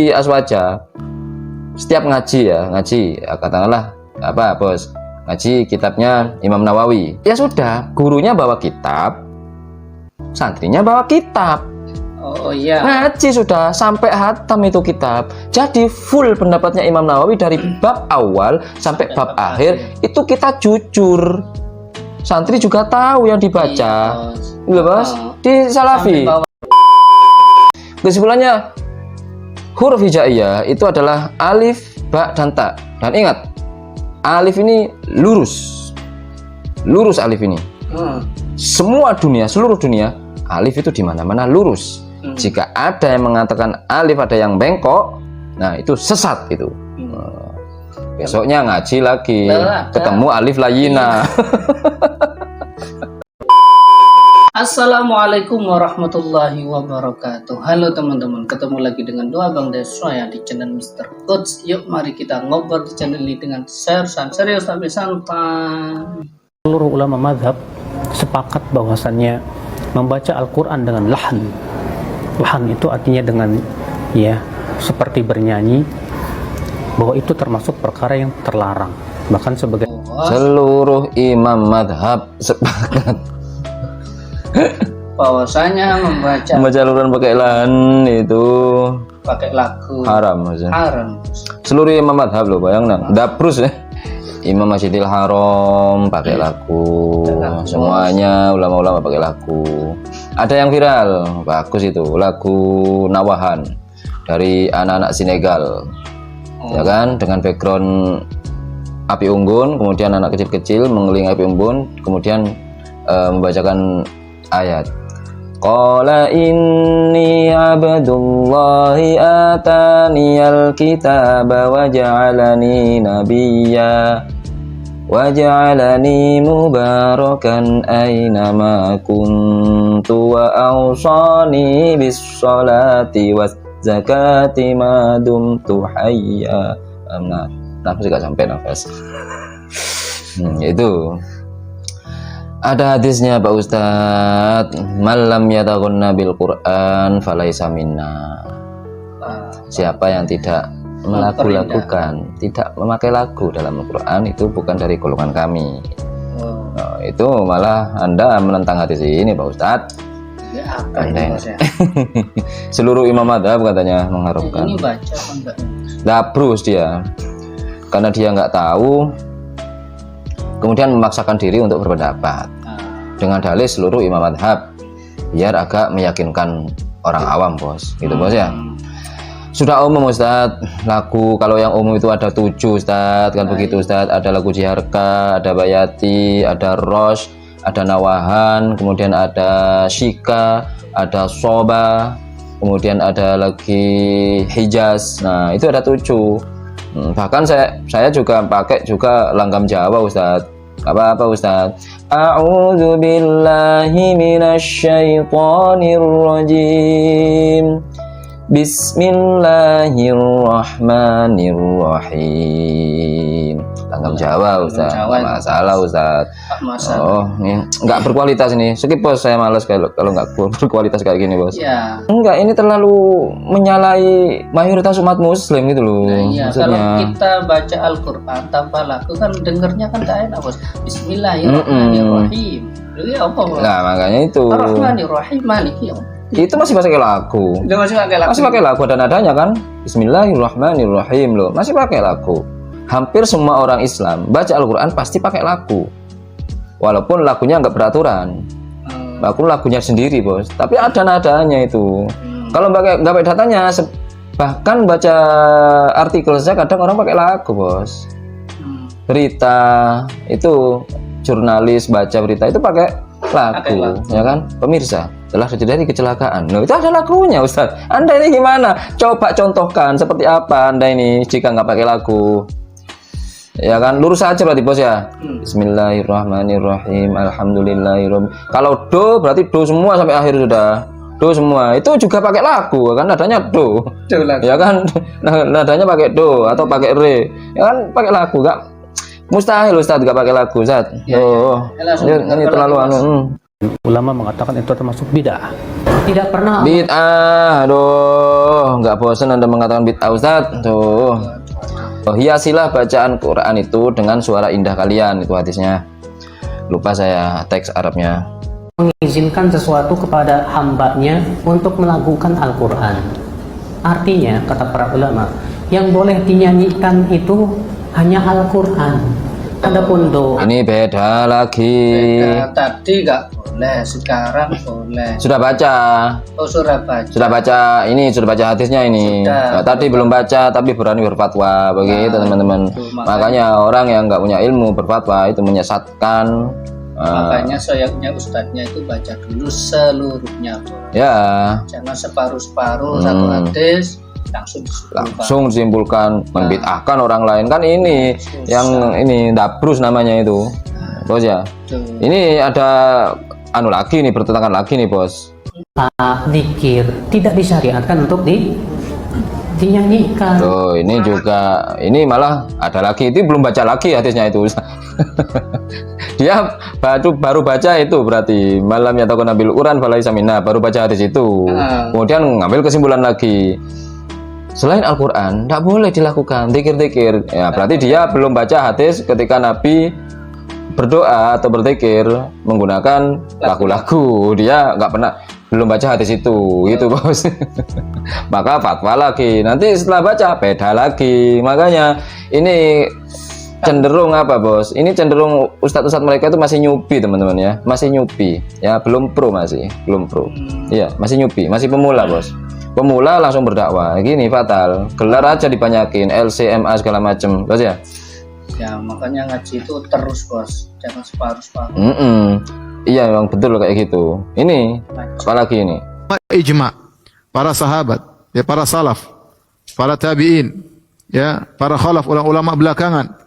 ngaji aswaja, setiap ngaji ya katakanlah apa bos, ngaji kitabnya Imam Nawawi, ya sudah, gurunya bawa kitab, santrinya bawa kitab. Oh iya. Ngaji sudah sampai hatam itu kitab. Jadi full pendapatnya Imam Nawawi dari bab awal sampai bab akhir itu kita jujur. Santri juga tahu yang dibaca. Iya, bos. Di Salafi. Kesimpulannya, huruf hijaiyah itu adalah alif, ba, dan ta. Dan ingat, alif ini lurus. Lurus alif ini. Semua dunia, seluruh dunia, alif itu di mana-mana lurus. Jika ada yang mengatakan alif ada yang bengkok, nah itu sesat itu. Besoknya ngaji lagi, ketemu alif layina. Assalamualaikum warahmatullahi wabarakatuh. Halo teman-teman, ketemu lagi dengan Doa Bang Desroya di channel Mr. Coach. Yuk mari kita ngobrol di channel ini dengan serius tapi santai. Seluruh ulama mazhab sepakat bahwasannya membaca Al-Quran dengan lahan. Lahan itu artinya dengan ya seperti bernyanyi, bahwa itu termasuk perkara yang terlarang. Bahkan sebagai seluruh imam madhab sepakat bahwasanya membaca Al-Quran pakai lahan itu pakai lagu haram, maksudnya. Haram. Seluruh imam madhab loh, bayangkan. Daprus ya, Imam Masjidil Haram pakai lagu, semuanya ulama-ulama pakai lagu. Ada yang viral, bagus itu, lagu Nawahan dari anak-anak Senegal, ya kan, dengan background api unggun, kemudian anak kecil-kecil mengelilingi api unggun, kemudian membacakan ayat. Qala inni abdullahi ataniyal kitaba wa ja'alani nabiyya wa ja'alani mubarakan aynama kuntu wa awsani bis salati was zakati ma dumtu hayya. Nafas gak sampai nafas. Itu ada hadisnya Pak Ustadz, malam yataghunna bil Quran falaisa minna. Siapa yang tidak melakukan, tidak memakai lagu dalam Al-Quran, itu bukan dari golongan kami. Nah, itu malah Anda menentang hadis ini Pak Ustadz. Ya, apa ini, seluruh imam madhab katanya mengharapkan. Ini baca apa enggak? Dabrus dia, karena dia nggak tahu, kemudian memaksakan diri untuk berpendapat dengan dalil seluruh imam madhab biar agak meyakinkan orang awam bos, gitu bos ya. Sudah umum Ustadz, lagu kalau yang umum itu ada 7 Ustadz, kan begitu Ustadz. Ada lagu Jiharka, ada Bayati, ada Rosh, ada Nawahan, kemudian ada Shika, ada Soba, kemudian ada lagi Hijaz. Nah itu ada 7. Bahkan saya juga pakai juga langgam Jawa Ustadz. Apa Ustadz? A'udzu billahi minasyaitonir rajim. Bismillahirrahmanirrahim. Langgam Jawa Ustaz. Masalah Ustaz. Oh, ini nggak berkualitas ini. Skip bos, saya malas kalau nggak berkualitas kayak gini bos. Ya. Enggak, ini terlalu menyalahi mayoritas umat muslim gitu loh. Nah, iya, maksudnya. kalau kita baca Al-Quran tanpa lagu kan dengernya kan tak enak bos. Bismillahirrahmanirrahim. Iya apa bos? Nah makanya itu. Ar-Rahmanir-Rahim Maliki. Itu masih pakai lagu. Masih pakai lagu Ada nadanya kan? Bismillahirrahmanirrahim loh. Masih pakai lagu. Hampir semua orang Islam baca Al-Quran pasti pakai lagu. Walaupun lagunya nggak beraturan. Lagunya sendiri bos. Tapi ada nadanya itu. Kalau nggak pakai datanya, bahkan baca artikel saja kadang orang pakai lagu bos. Berita itu jurnalis baca berita itu pakai lagu, ya kan? Pemirsa, telah terjadi kecelakaan. Loh, itu ada lagunya, Ustaz. Anda ini gimana? Coba contohkan seperti apa Anda ini jika nggak pakai lagu. Ya kan, lurus aja berarti bos ya. Bismillahirrahmanirrahim. Alhamdulillahirobbil. Kalau do berarti do semua sampai akhir sudah. Do semua. Itu juga pakai lagu kan, nadanya do. Ya kan? Nadanya pakai do atau pakai re. Ya kan pakai lagu, enggak mustahil Ustaz nggak pakai lagu Ustaz. Ya, ini terlalu anu. ulama mengatakan itu termasuk bid'ah. Tidak pernah Bid'ah, aduh, nggak bosan Anda mengatakan bid'ah Ustaz? Tuh. Oh, hiasilah bacaan Quran itu dengan suara indah kalian, itu hadisnya. Lupa saya teks Arabnya. mengizinkan sesuatu kepada hambanya untuk melakukan Al-Quran. Artinya, kata para ulama, yang boleh dinyanyikan itu hanya Al-Quran. Adapun doa Ini beda lagi. Beda, tadi nggak boleh, sekarang boleh. Sudah baca. Oh, sudah baca. Sudah baca, ini sudah baca hadisnya ini. Sudah. Nah, tadi belum baca tapi berani berfatwa begitu teman-teman. itu Makanya orang yang nggak punya ilmu berfatwa itu menyesatkan. Makanya sayangnya ustadznya itu baca dulu seluruhnya, Bos. Ya, Jangan separuh-separuh satu hadis langsung disimpulkan. langsung disimpulkan membid'ahkan orang lain kan ini yang ini dabrus namanya itu. Bos ya. Tuh. Ini ada anu lagi nih, bertentangan lagi nih, Bos. zikir tidak disyariatkan untuk dinyanyikan. Tuh, ini juga ini malah ada lagi, itu belum baca lagi hadisnya itu. Dia baru baca itu berarti malam ya takun nabil uran falaisa minna, baru baca hadis itu. Kemudian ngambil kesimpulan lagi. Selain Al-Qur'an tidak boleh dilakukan zikir-zikir. Ya, berarti dia belum baca hadis ketika Nabi berdoa atau berzikir menggunakan lagu-lagu. Dia nggak pernah belum baca hadis itu, gitu Bos. Maka fatwa lagi. Nanti setelah baca beda lagi. Makanya ini cenderung apa Bos? Ini cenderung ustadz-ustadz mereka itu masih nyupi teman-teman ya, masih nyupi ya, belum pro, belum pro. Iya, masih nyupi, masih pemula Bos. Pemula langsung berdakwah, gini fatal. Gelar aja dibanyakin, LCMA segala macem, Bos ya. Ya makanya ngaji itu terus, Bos, jangan separuh-separuh. Iya memang betul kayak gitu. Ini apalagi ini? Ijma para sahabat, ya para salaf, para tabi'in, ya para khalaf, ulama belakangan,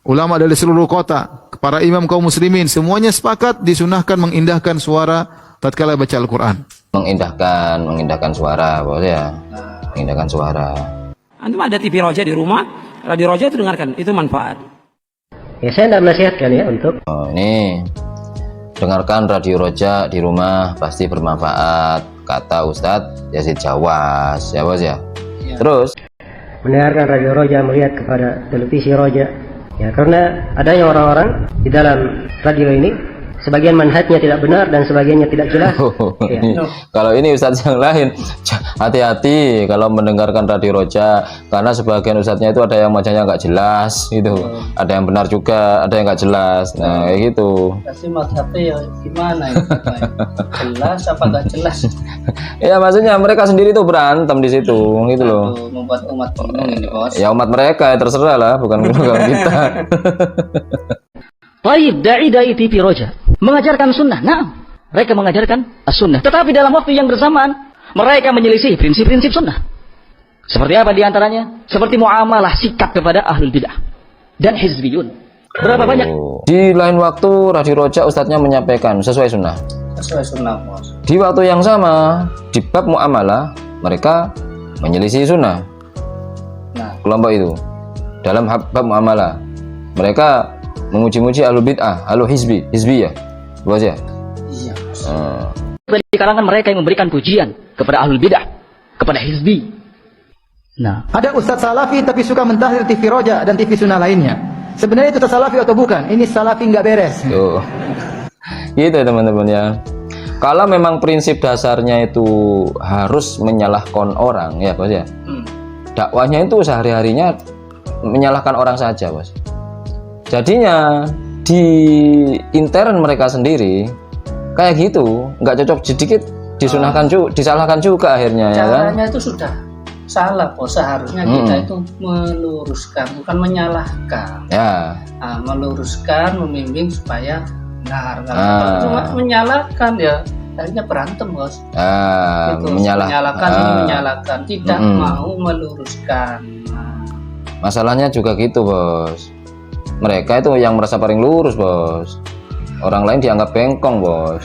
ulama dari seluruh kota, para imam kaum muslimin, semuanya sepakat disunahkan mengindahkan suara tatkala baca Al-Quran. Mengindahkan suara, Bos ya. Mengindahkan suara. Antum ada TV Roja di rumah, radio Roja itu dengarkan, itu manfaat. Ya, saya tidak menasihatkan ya untuk Oh, ini dengarkan radio Roja di rumah pasti bermanfaat, kata Ustadz Yazid Jawas, ya Bos ya. Terus mendengarkan radio Roja, melihat kepada televisi Roja, ya, karena adanya orang-orang di dalam radio ini sebagian manhajnya tidak benar dan sebagiannya tidak jelas. Ya. Kalau ini ustadz yang lain, hati-hati kalau mendengarkan radio Roja, karena sebagian ustadznya itu ada yang wajahnya nggak jelas, gitu. Ada yang benar juga, ada yang nggak jelas. Nah, kayak gitu. Pasti madhabnya ya gimana ya? Jelas apa nggak jelas? Ya maksudnya mereka sendiri tuh berantem di situ, gitu loh. Aduh, membuat umat bingung ini, Bos. Ya umat mereka ya terserah lah, bukan kita. Baik, dai TV Roja mengajarkan sunnah. Nah, mereka mengajarkan as-sunnah. Tetapi dalam waktu yang bersamaan, mereka menyelisih prinsip-prinsip sunnah. Seperti apa diantaranya? Seperti muamalah, sikap kepada ahlul bidah dan hizbiyun. Berapa banyak? Di lain waktu radio Roja ustadznya menyampaikan sesuai sunnah. Sesuai sunnah, Bos. Di waktu yang sama di bab muamalah mereka menyelisih sunnah. Nah, Kelompok itu dalam bab muamalah mereka memuji-muji ahlul bid'ah, ahlul hizbi ya, Bos ya. iya, Bos. Di kalangan mereka yang memberikan pujian kepada ahlul bidah, kepada hizbi. Nah, ada ustadz salafi tapi suka mentahdir TV Roja dan TV Sunnah lainnya. Sebenarnya itu salafi atau bukan? Ini salafi nggak beres. Tuh. Gitu teman-teman ya. Kalau memang prinsip dasarnya itu harus menyalahkan orang ya Bos ya. Dakwahnya itu sehari-harinya menyalahkan orang saja Bos. Jadinya di intern mereka sendiri kayak gitu, nggak cocok sedikit disunahkan juga, disalahkan juga akhirnya ya kan. Caranya itu sudah salah, Bos. Seharusnya kita itu meluruskan, bukan menyalahkan. Ya. Nah, meluruskan, membimbing supaya benar. Kalau cuma menyalahkan ya akhirnya berantem, Bos. Gitu. Menyalahkan ini menyalahkan, tidak mau meluruskan. Nah, Masalahnya juga gitu Bos. Mereka itu yang merasa paling lurus Bos. Orang lain dianggap bengkong Bos.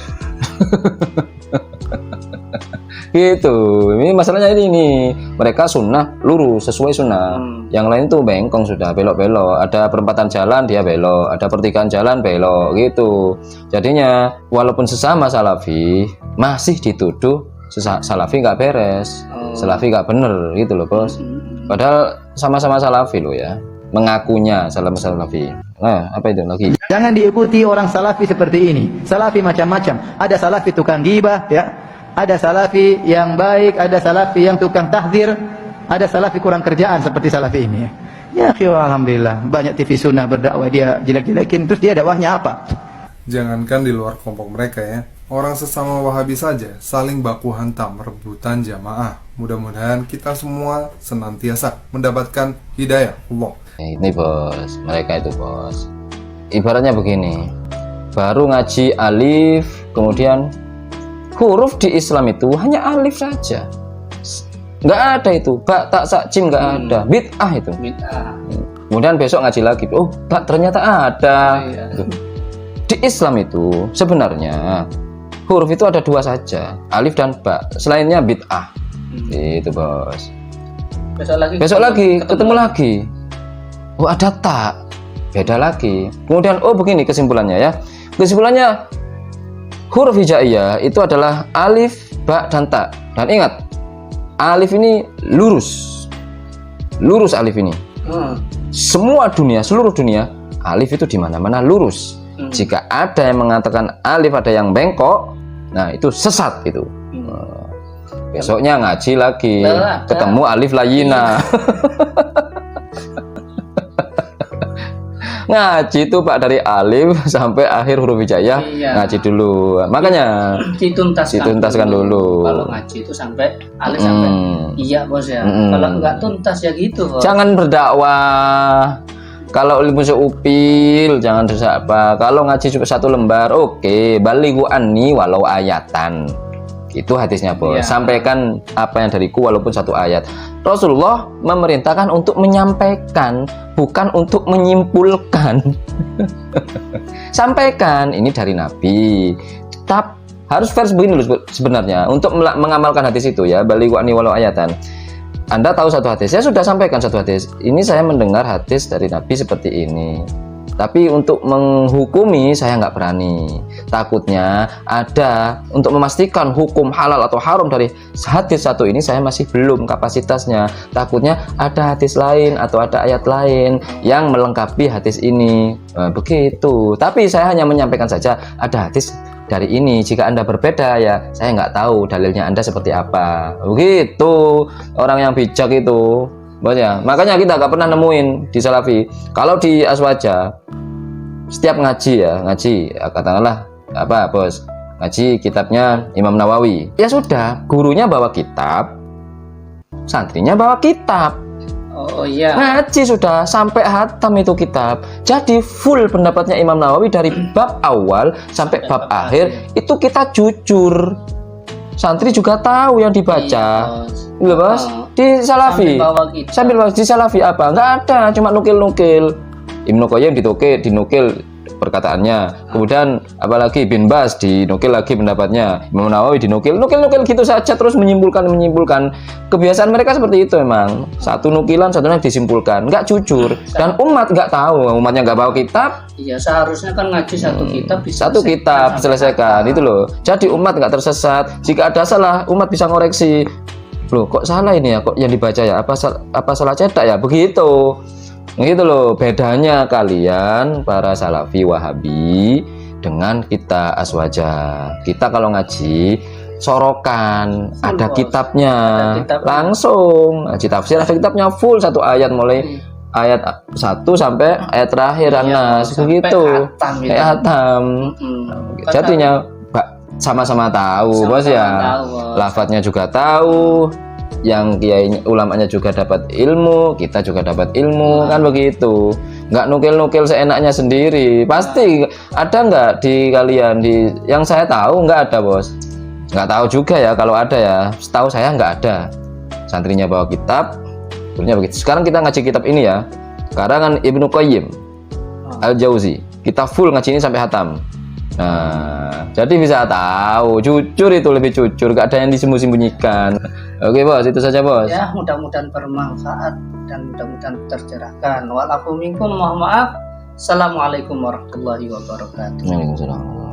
Gitu. Ini masalahnya ini. Mereka sunnah lurus sesuai sunnah. Yang lain tuh bengkong sudah belok-belok. Ada perempatan jalan dia belok, ada pertigaan jalan belok gitu. Jadinya walaupun sesama salafi masih dituduh salafi nggak beres, salafi nggak bener gitu loh bos. Padahal sama-sama salafi loh ya, mengakunya salafi. Nah, apa itu lagi? Jangan diikuti orang salafi seperti ini. Salafi macam-macam. Ada salafi tukang ghibah, ya. Ada salafi yang baik, ada salafi yang tukang tahdzir, ada salafi kurang kerjaan seperti salafi ini. Ya, alhamdulillah. Banyak TV sunnah berdakwah dia jelek-jelekin, terus dia dakwahnya apa? Jangankan di luar kelompok mereka ya, orang sesama Wahabi saja saling baku hantam rebutan jamaah. Mudah-mudahan kita semua senantiasa mendapatkan hidayah Allah. Ini bos, mereka itu bos. Ibaratnya begini, baru ngaji alif, kemudian huruf di Islam itu hanya alif saja. Nggak ada itu, ba, tak, sa, jim nggak ada. Bid'ah itu. Bid'ah. Kemudian besok ngaji lagi, oh ba, ternyata ada. Gitu. Di Islam itu sebenarnya huruf itu ada dua saja, alif dan ba. Selainnya bid'ah. Itu bos. Besok lagi ketemu lagi. Oh ada tak, beda lagi. Kemudian oh begini kesimpulannya ya. Kesimpulannya huruf hijaiyah itu adalah alif, ba, dan ta. Dan ingat, alif ini lurus. Lurus alif ini. Semua dunia, seluruh dunia, alif itu di mana-mana lurus. Jika ada yang mengatakan alif ada yang bengkok, nah itu sesat itu. Besoknya ngaji lagi, ketemu alif layina. Ngaji itu Pak dari alif sampai akhir huruf hijaiyah, ngaji dulu. Makanya dituntaskan dulu. Kalau ngaji itu sampai alif sampai iya bos ya. Kalau enggak tuntas ya gitu bos. Jangan berdakwah. Kalau ilmu seupil jangan dosa apa. Kalau ngaji cuma satu lembar, oke, balighu anni walau ayatan. Itu hadisnya bos. Sampaikan apa yang dariku walaupun satu ayat. Rasulullah memerintahkan untuk menyampaikan, bukan untuk menyimpulkan. Sampaikan, ini dari Nabi. Tetap harus versi begini dulu sebenarnya untuk mengamalkan hadis itu ya. Balighu anni walau ayatan. Anda tahu satu hadis, saya sudah sampaikan satu hadis. Ini saya mendengar hadis dari Nabi seperti ini. Tapi untuk menghukumi saya nggak berani. Takutnya ada untuk memastikan hukum halal atau haram dari hadis satu ini saya masih belum kapasitasnya. Takutnya ada hadis lain atau ada ayat lain yang melengkapi hadis ini. Begitu. Tapi saya hanya menyampaikan saja ada hadis dari ini. Jika Anda berbeda ya saya nggak tahu dalilnya Anda seperti apa. Begitu orang yang bijak itu. Banyak. Makanya kita nggak pernah nemuin di Salafi. Kalau di Aswaja setiap ngaji ya katakanlah apa bos, ngaji kitabnya Imam Nawawi. Ya sudah, gurunya bawa kitab, santrinya bawa kitab. Oh iya. Ngaji sudah sampai hatam itu kitab. Jadi full pendapatnya Imam Nawawi dari bab awal sampai bab akhir itu kita jujur. Santri juga tahu yang dibaca. Iya bos, di Salafi sambil bawa di Salafi apa? Nggak ada, cuma nukil-nukil. Ibnu Qayyim dinukil perkataannya. Kemudian apalagi Bin Bas dinukil lagi pendapatnya. Imam Nawawi dinukil gitu saja terus menyimpulkan. Kebiasaan mereka seperti itu memang. Satu nukilan satunya disimpulkan. Nggak jujur dan umat nggak tahu. Umatnya nggak bawa kitab. Iya, seharusnya kan ngaji satu kitab diselesaikan itu loh. Jadi umat nggak tersesat. Jika ada salah umat bisa ngoreksi. Loh kok salah ini ya, kok yang dibaca ya apa salah cetak ya, begitu loh bedanya kalian para Salafi Wahabi dengan kita Aswaja. Kita kalau ngaji sorokan ada kitabnya, langsung ngaji tafsir ada kitabnya full satu ayat mulai ayat 1 sampai ayat terakhir An-Nas begitu kayak hatam. Jadinya sama-sama tahu bos ya, lafadznya juga tahu, yang kiai ulamanya juga dapat ilmu, kita juga dapat ilmu, kan begitu. Nggak nukil-nukil seenaknya sendiri. Pasti ada nggak di kalian di yang saya tahu nggak ada bos. Nggak tahu juga ya kalau ada ya. Setahu saya nggak ada. Santrinya bawa kitab, gurunya begitu. Sekarang kita ngaji kitab ini ya, karangan Ibnu Qayyim Al-Jauzi. Kita full ngaji ini sampai hatam. Nah, jadi bisa tahu, jujur itu lebih jujur, gak ada yang disembunyikan. Oke bos, itu saja bos. Ya, mudah-mudahan bermanfaat dan mudah-mudahan tercerahkan. Walakum minkum, mohon maaf. Assalamualaikum warahmatullahi wabarakatuh. Waalaikumsalam.